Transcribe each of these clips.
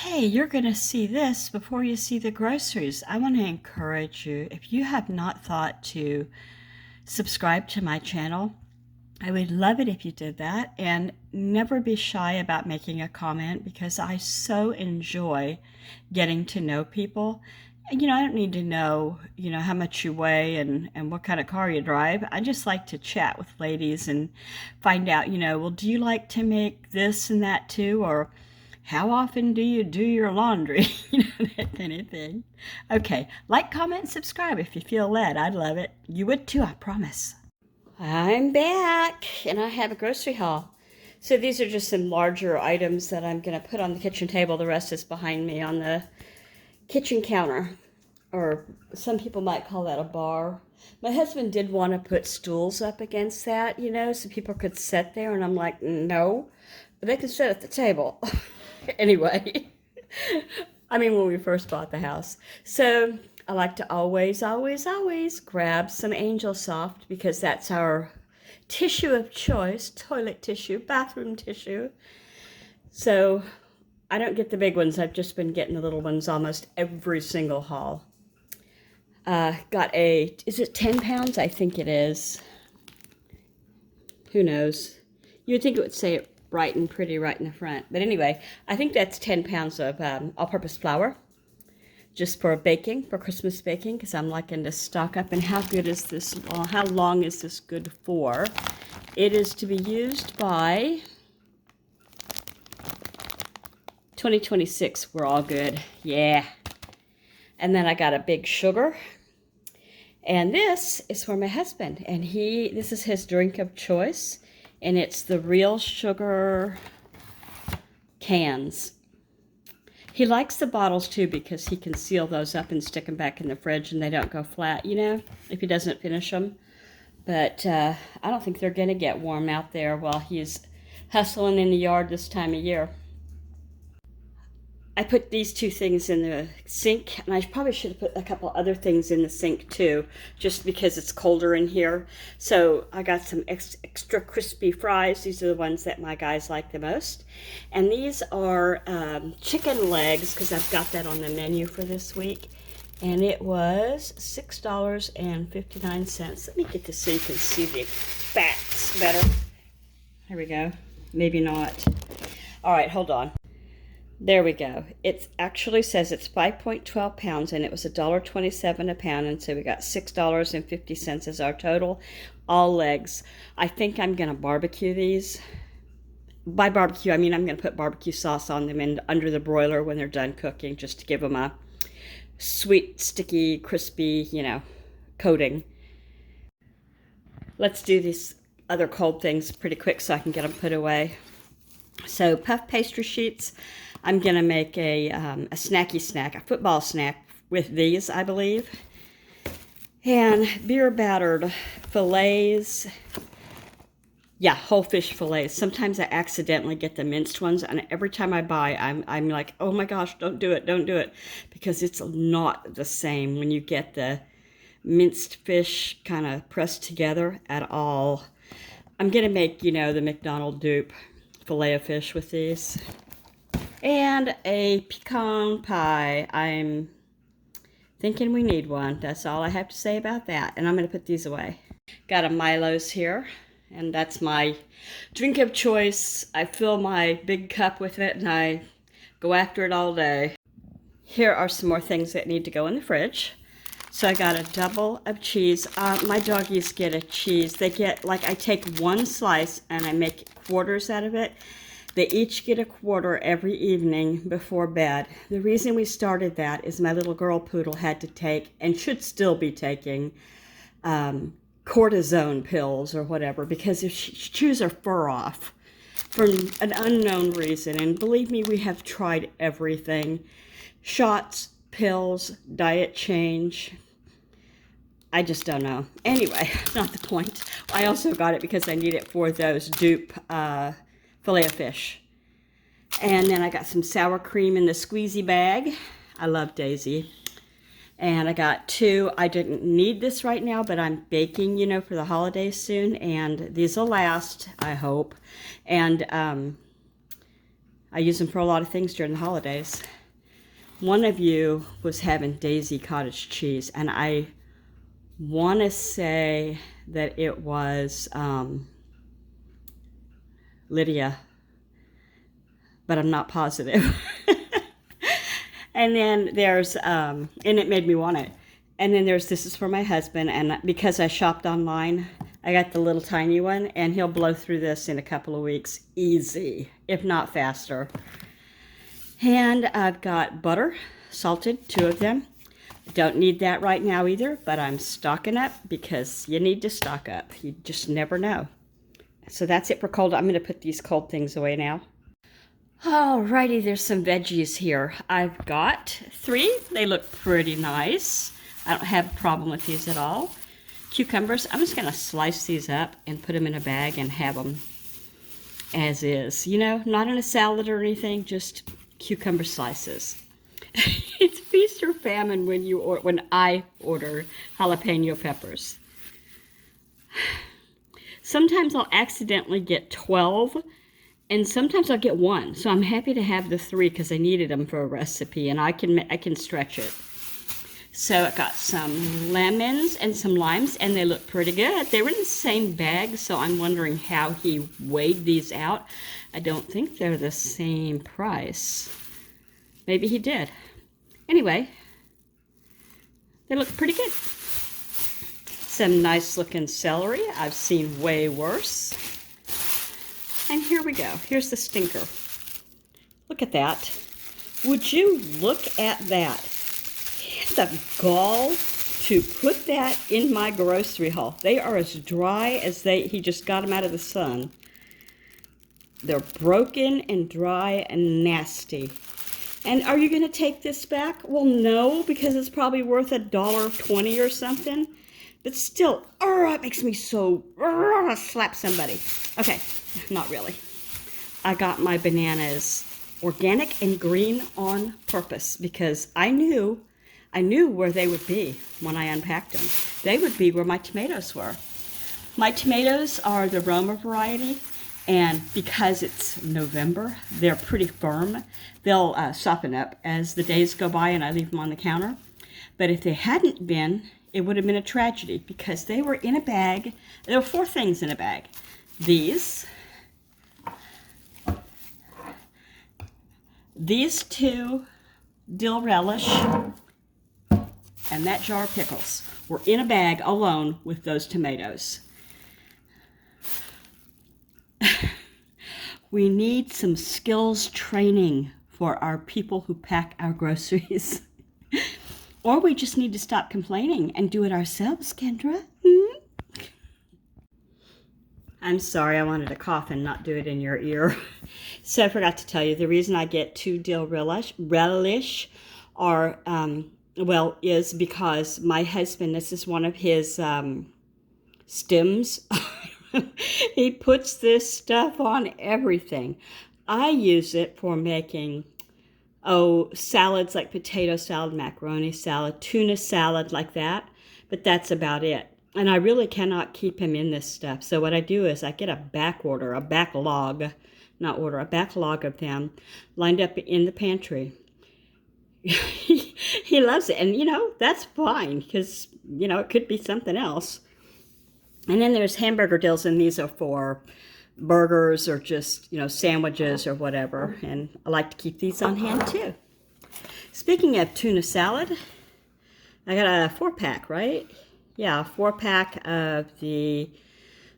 Hey, you're going to see this before you see the groceries. I want to encourage you, if you have not thought to subscribe to my channel, I would love it if you did that, and never be shy about making a comment because I so enjoy getting to know people. And I don't need to know, how much you weigh and what kind of car you drive. I just like to chat with ladies and find out, well, do you like to make this and that too? Or how often do you do your laundry? That kind of thing. Okay, like, comment, and subscribe if you feel led. I'd love it. You would too, I promise. I'm back, and I have a grocery haul. So these are just some larger items that I'm going to put on the kitchen table. The rest is behind me on the kitchen counter, or some people might call that a bar. My husband did want to put stools up against that, so people could sit there, and I'm like, no, they can sit at the table. Anyway, I mean, when we first bought the house. So I like to always, always, always grab some Angel Soft because that's our tissue of choice, toilet tissue, bathroom tissue. So I don't get the big ones. I've just been getting the little ones almost every single haul. Is it 10 pounds? I think it is. Who knows? You would think it would say it bright and pretty right in the front. But anyway, I think that's 10 pounds of all-purpose flour just for baking, for Christmas baking, because I'm liking to stock up. And how good is this? Well, how long is this good for? It is to be used by 2026. We're all good. Yeah. And then I got a big sugar. And this is for my husband. And this is his drink of choice. And it's the Real Sugar cans. He likes the bottles too because he can seal those up and stick them back in the fridge and they don't go flat, if he doesn't finish them. But I don't think they're going to get warm out there while he's hustling in the yard this time of year. I put these two things in the sink, and I probably should have put a couple other things in the sink too, just because it's colder in here. So I got some extra crispy fries. These are the ones that my guys like the most. And these are chicken legs, because I've got that on the menu for this week. And it was $6.59. Let me get this so you can see the facts better. Here we go. Maybe not. All right, hold on. There we go. It actually says it's 5.12 pounds, and it was $1.27 a pound, and so we got $6.50 as our total. All legs. I think I'm going to barbecue these. By barbecue, I mean I'm going to put barbecue sauce on them and under the broiler when they're done cooking, just to give them a sweet, sticky, crispy, coating. Let's do these other cold things pretty quick so I can get them put away. So puff pastry sheets. I'm going to make a snacky snack, a football snack with these, I believe. And beer battered fillets. Yeah, whole fish fillets. Sometimes I accidentally get the minced ones, and every time I buy, I'm like, oh my gosh, don't do it. Because it's not the same when you get the minced fish kind of pressed together at all. I'm going to make, the McDonald's dupe fillet of fish with these. And a pecan pie. I'm thinking we need one. That's all I have to say about that. And I'm going to put these away. Got a Milo's here. And that's my drink of choice. I fill my big cup with it and I go after it all day. Here are some more things that need to go in the fridge. So I got a double of cheese. My doggies get a cheese. They get, I take one slice and I make quarters out of it. They each get a quarter every evening before bed. The reason we started that is my little girl poodle had to take, and should still be taking, cortisone pills or whatever, because if she chews her fur off for an unknown reason. And believe me, we have tried everything. Shots, pills, diet change. I just don't know. Anyway, not the point. I also got it because I need it for those dupe fillet of fish. And then I got some sour cream in the squeezy bag. I love Daisy. And I got two. I didn't need this right now, but I'm baking, for the holidays soon. And these will last, I hope. And I use them for a lot of things during the holidays. One of you was having Daisy cottage cheese, and I want to say that it was Lydia, but I'm not positive. And then there's, and it made me want it. And then there's, this is for my husband, and because I shopped online, I got the little tiny one, and he'll blow through this in a couple of weeks, easy, if not faster. And I've got butter, salted, 2 of them. Don't need that right now either, but I'm stocking up because you need to stock up. You just never know. So that's it for cold. I'm going to put these cold things away now. Alrighty, there's some veggies here. I've got 3. They look pretty nice. I don't have a problem with these at all. Cucumbers, I'm just going to slice these up and put them in a bag and have them as is. You know, not in a salad or anything, just cucumber slices. It's feast or famine when I order jalapeno peppers. Sometimes I'll accidentally get 12, and sometimes I'll get 1. So I'm happy to have the 3 because I needed them for a recipe, and I can stretch it. So I got some lemons and some limes, and they look pretty good. They were in the same bag, so I'm wondering how he weighed these out. I don't think they're the same price. Maybe he did. Anyway, they look pretty good. Some nice looking celery. I've seen way worse. And here we go. Here's the stinker. Look at that. Would you look at that? The gall to put that in my grocery haul. They are as dry as he just got them out of the sun. They're broken and dry and nasty. And are you going to take this back? Well, no, because it's probably worth $1.20 or something. But still, it makes me so slap somebody. Okay, not really. I got my bananas organic and green on purpose because I knew where they would be when I unpacked them. They would be where my tomatoes were. My tomatoes are the Roma variety, and because it's November, they're pretty firm. They'll soften up as the days go by and I leave them on the counter. But if they hadn't been, it would have been a tragedy because they were in a bag. There were 4 things in a bag. These 2 dill relish, and that jar of pickles were in a bag alone with those tomatoes. We need some skills training for our people who pack our groceries. Or we just need to stop complaining and do it ourselves, Kendra. I'm sorry, I wanted to cough and not do it in your ear. So I forgot to tell you, the reason I get 2 dill relish are, is because my husband, this is one of his stems. He puts this stuff on everything. I use it for making, salads like potato salad, macaroni salad, tuna salad, like that. But that's about it. And I really cannot keep him in this stuff. So what I do is I get a backlog of them lined up in the pantry. He loves it. And, that's fine because, it could be something else. And then there's hamburger dills, and these are for burgers or just, sandwiches or whatever. And I like to keep these on hand too. Speaking of tuna salad, I got a 4-pack, right? Yeah, a 4-pack of the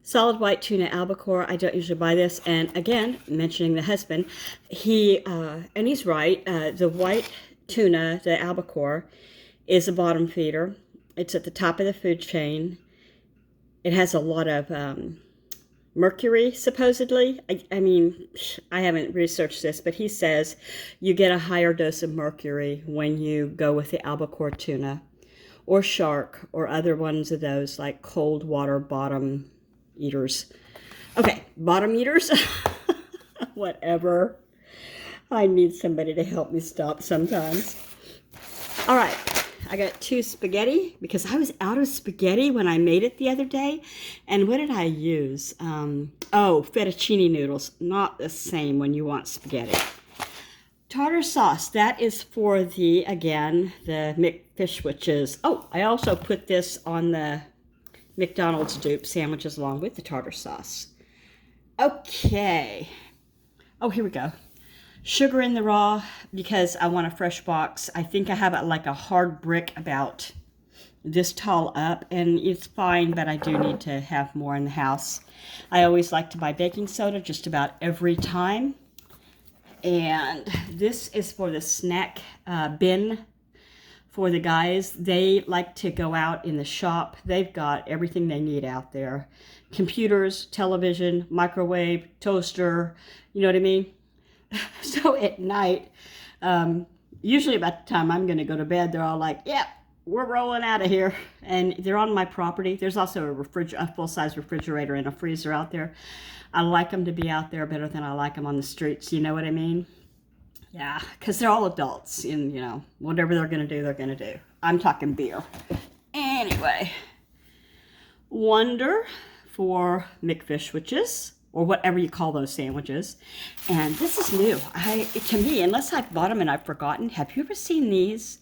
solid white tuna albacore. I don't usually buy this. And again, mentioning the husband, and he's right, the white tuna, the albacore, is a bottom feeder. It's at the top of the food chain. It has a lot of mercury, supposedly. I haven't researched this, but he says you get a higher dose of mercury when you go with the albacore tuna or shark or other ones of those, like cold water bottom eaters. Okay, bottom eaters? Whatever. I need somebody to help me stop sometimes. All right. I got 2 spaghetti because I was out of spaghetti when I made it the other day. And what did I use? Fettuccine noodles. Not the same when you want spaghetti. tartar sauce. That is for the, again, the McFish, which is, oh, I also put this on the McDonald's dupe sandwiches along with the tartar sauce. Okay. Oh, here we go. Sugar in the raw because I want a fresh box. I think I have like a hard brick about this tall up, and it's fine, but I do need to have more in the house. I always like to buy baking soda just about every time. And this is for the snack bin for the guys. They like to go out in the shop. They've got everything they need out there. Computers, television, microwave, toaster, you know what I mean? So at night, usually about the time I'm going to go to bed, they're all like, yeah, we're rolling out of here. And they're on my property. There's also a full-size refrigerator and a freezer out there. I like them to be out there better than I like them on the streets. You know what I mean? Yeah, because they're all adults. And, you know, whatever they're going to do, they're going to do. I'm talking beer. Anyway, Wonder for McFishwiches, or whatever you call those sandwiches. And this is new. To me, unless I've bought them and I've forgotten, have you ever seen these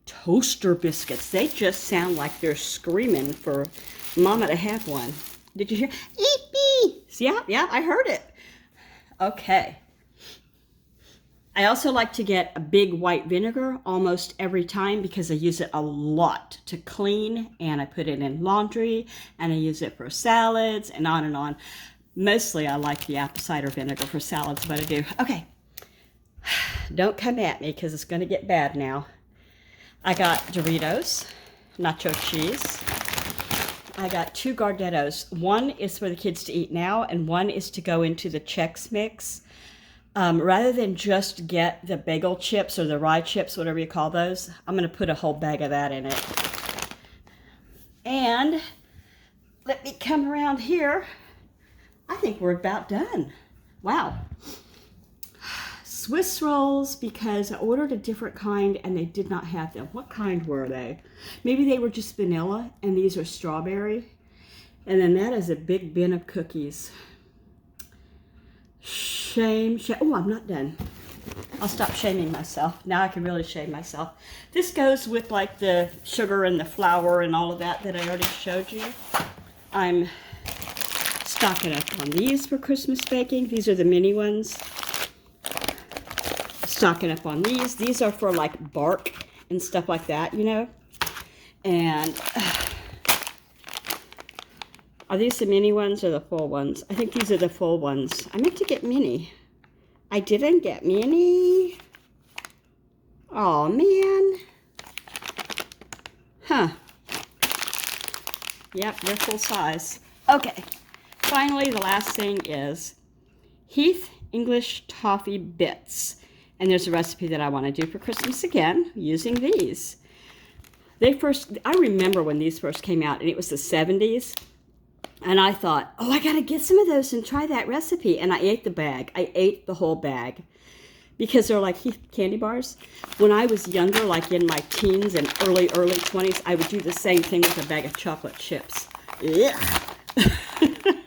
toaster biscuits? They just sound like they're screaming for Mama to have one. Did you hear? Eep, yeah, I heard it. Okay. I also like to get a big white vinegar almost every time because I use it a lot to clean, and I put it in laundry, and I use it for salads, and on and on. Mostly I like the apple cider vinegar for salads, but I do. Okay. Don't come at me because it's going to get bad now. I got Doritos, nacho cheese. I got 2 Gardettos. One is for the kids to eat now, and one is to go into the Chex Mix. Rather than just get the bagel chips or the rye chips, whatever you call those, I'm going to put a whole bag of that in it. And let me come around here. I think we're about done. Wow. Swiss rolls, because I ordered a different kind and they did not have them. What kind were they? Maybe they were just vanilla and these are strawberry. And then that is a big bin of cookies. Shame. Oh, I'm not done. I'll stop shaming myself. Now I can really shame myself. This goes with like the sugar and the flour and all of that I already showed you. I'm stocking up on these for Christmas baking. These are the mini ones. Stocking up on these. These are for like bark and stuff like that, you know. And are these the mini ones or the full ones? I think these are the full ones. I meant to get mini. I didn't get mini. Oh man. Huh. Yep, they're full size. Okay. Finally, the last thing is Heath English Toffee Bits. And there's a recipe that I want to do for Christmas again using these. I remember when these first came out, and it was the 70s. And I thought, oh, I got to get some of those and try that recipe. And I ate the bag. I ate the whole bag. Because they're like Heath candy bars. When I was younger, like in my teens and early 20s, I would do the same thing with a bag of chocolate chips. Ugh.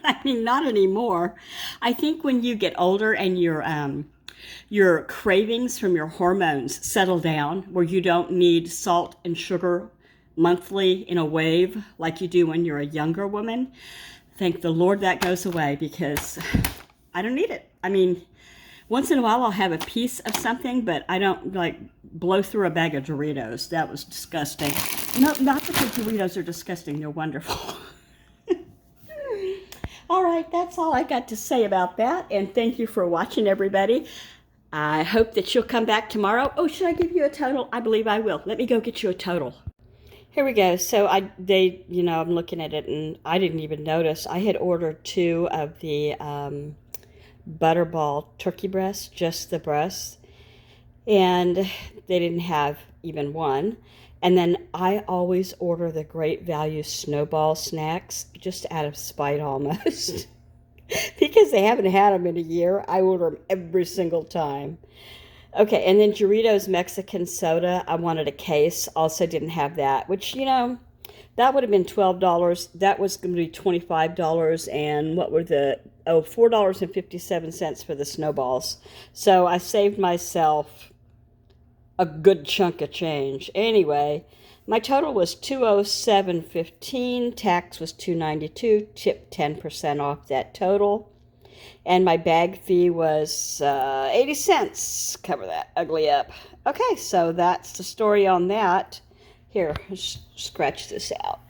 I mean, not anymore. I think when you get older and your cravings from your hormones settle down, where you don't need salt and sugar monthly in a wave like you do when you're a younger woman, thank the Lord that goes away, because I don't need it. I mean, once in a while I'll have a piece of something, but I don't like blow through a bag of Doritos. That was disgusting. No, not that the Doritos are disgusting. They're wonderful. All right, that's all I got to say about that. And thank you for watching, everybody. I hope that you'll come back tomorrow. Oh, should I give you a total? I believe I will. Let me go get you a total. Here we go. So I'm looking at it and I didn't even notice. I had ordered 2 of the Butterball turkey breasts, just the breasts, and they didn't have even one. And then I always order the Great Value Snowball snacks, just out of spite almost. Because they haven't had them in a year, I order them every single time. Okay, and then Doritos Mexican soda, I wanted a case, also didn't have that, which, you know, That would have been $12. That was going to be $25. And what were the, oh, $4.57 for the snowballs. So I saved myself a good chunk of change. Anyway, my total was $207.15. Tax was $292. Tip 10% off that total. And my bag fee was 80 cents. Cover that ugly up. Okay, so that's the story on that. Here, scratch this out.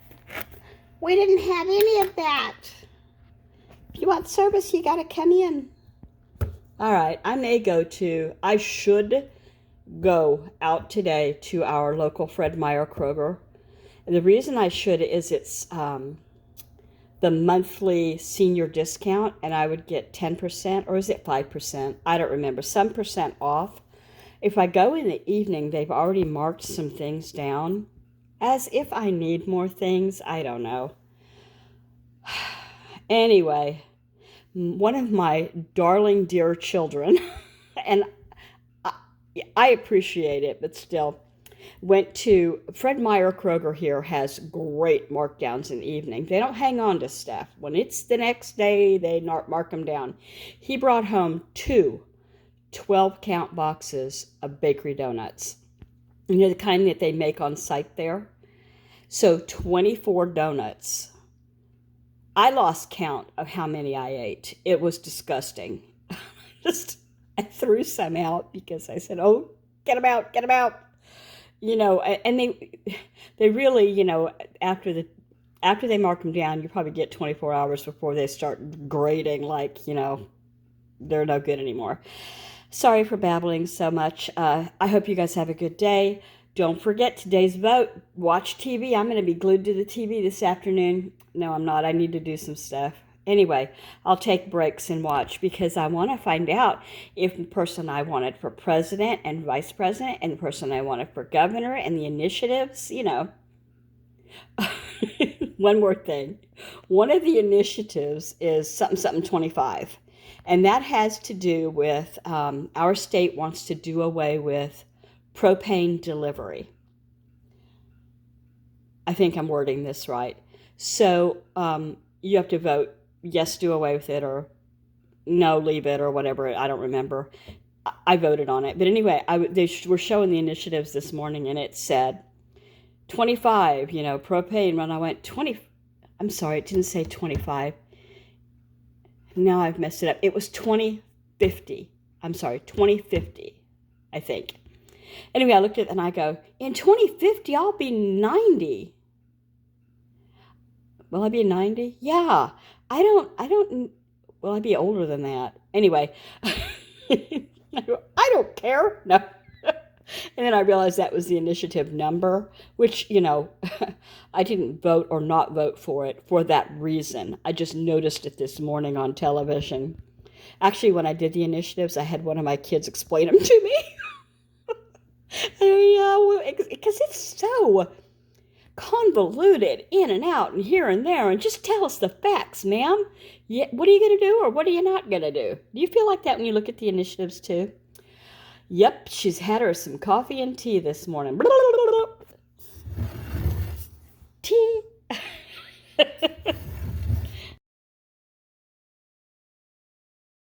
We didn't have any of that. If you want service, you gotta come in. All right, I should go out today to our local Fred Meyer Kroger. And the reason I should is it's the monthly senior discount, and I would get 10%, or is it 5%? I don't remember, some percent off. If I go in the evening, they've already marked some things down, as if I need more things. I don't know. Anyway, one of my darling dear children, and I appreciate it, but still, went to Fred Meyer Kroger here has great markdowns in the evening. They don't hang on to stuff. When it's the next day, they mark them down. He brought home 2 12-count boxes of bakery donuts. You know, the kind that they make on site there? So 24 donuts. I lost count of how many I ate. It was disgusting. I threw some out because I said, oh, get them out, get them out. You know, and they really, you know, after they mark them down, you probably get 24 hours before they start grading like, you know, they're no good anymore. Sorry for babbling so much. I hope you guys have a good day. Don't forget today's vote. Watch TV. I'm going to be glued to the TV this afternoon. No, I'm not. I need to do some stuff. Anyway, I'll take breaks and watch because I want to find out if the person I wanted for president and vice president and the person I wanted for governor and the initiatives, you know. One more thing. One of the initiatives is something 25. And that has to do with our state wants to do away with propane delivery. I think I'm wording this right. So you have to vote yes, do away with it, or no, leave it, or whatever. I don't remember. I voted on it. But anyway, they were showing the initiatives this morning, and it said 25, you know, propane. When I went 20, I'm sorry, it didn't say 25. Now I've messed it up. It was 2050. I'm sorry, 2050, I think. Anyway, I looked at it and I go, in 2050, I'll be 90. Will I be 90? Yeah. Will I be older than that? Anyway, I don't care. No. And then I realized that was the initiative number, which, you know, I didn't vote or not vote for it for that reason. I just noticed it this morning on television. Actually, when I did the initiatives, I had one of my kids explain them to me. Because it's so convoluted in and out and here and there, and just tell us the facts, ma'am. Yeah, what are you going to do or what are you not going to do? Do you feel like that when you look at the initiatives too? Yep, she's had her some coffee and tea this morning.